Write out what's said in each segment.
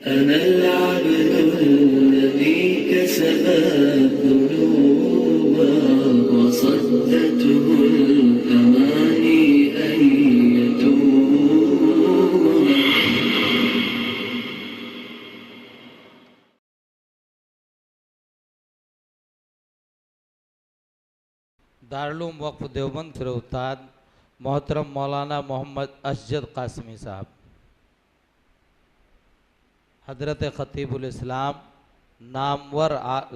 أنا العبد الذي كسب الذنوب وصدته الأماني أن يتوب. दारुल वक्फ देवबंद फिर उस्ताद मोहतरम मौलाना मोहम्मद असजद कासमी साहब, हजरत खतीबुल इस्लाम नामवर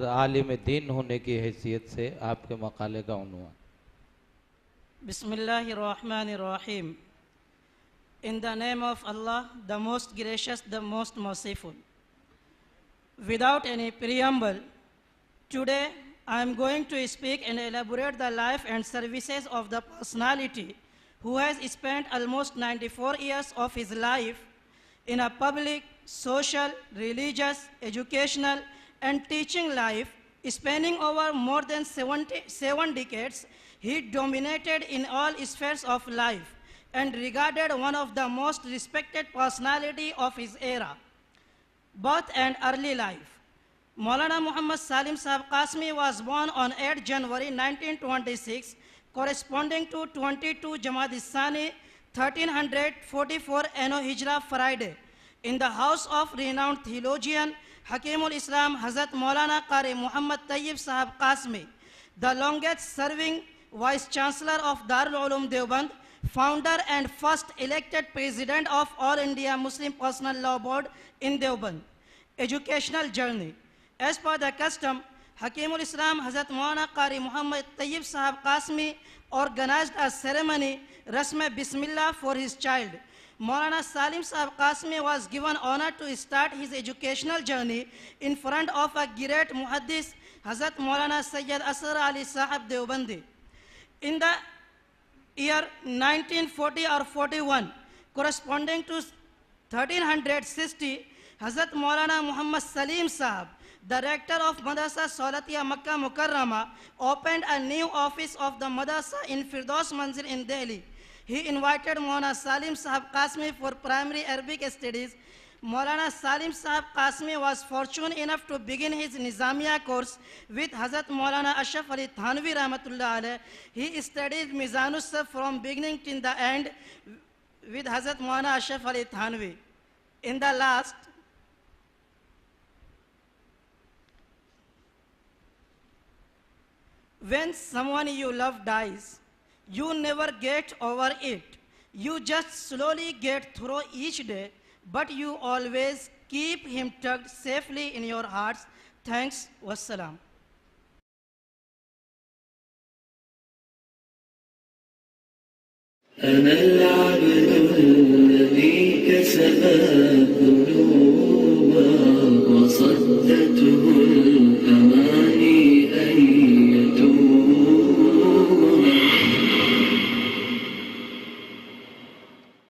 आलिम दीन होने की हैसियत से आपके मकाले का उन्वान। Bismillahirrahmanirrahim. In the name of Allah, the most gracious, the most merciful. Without any preamble, today I am going to speak and elaborate the life and services of the personality who has spent almost 94 years of his life in a public, social, religious, educational, and teaching life, spanning over more than 7 decades. He dominated in all spheres of life and regarded one of the most respected personality of his era. Birth and early life. Maulana Muhammad Salim Sahab Qasmi was born on 8 January 1926, corresponding to 22 Jamad-e-Thani 1344 Anno Hijra Friday, in the house of renowned theologian Hakimul Islam Hazrat Maulana Qari Muhammad Tayyib Sahab Qasmi, the longest serving Vice Chancellor of Darul Ulum Deoband, founder and first elected President of All India Muslim Personal Law Board in Deoband. Educational journey. As per the custom, Hakimul Islam Hazrat Maulana Qari Muhammad Tayyib Sahab Qasmi organized a ceremony, Rasme Bismillah, for his child. Maulana Salim Sahab Qasmi was given honor to start his educational journey in front of a great muhaddis, Hazrat Maulana Sayyid Asghar Ali Sahab Deobandi. In the year 1940 or 41, corresponding to 1360, Hazrat Maulana Muhammad Salim Sahab, the rector of Madrasa Saulatiya Makkah Mukarrama, opened a new office of the Madrasa in Firdaus Manzil in Delhi. He invited Maulana Salim Sahab Qasmi for primary Arabic studies. Maulana Salim Sahab Qasmi was fortunate enough to begin his Nizamiya course with Hazrat Maulana Ashraf Ali Thanvi Rahmatullah Alayh. He studied Mizanus Saf from beginning till the end with Hazrat Maulana Ashraf Ali Thanvi. In the last, when someone you love dies, you never get over it. You just slowly get through each day, but you always keep him tucked safely in your hearts. Thanks. Wassalam. أنا العبد الذي كسب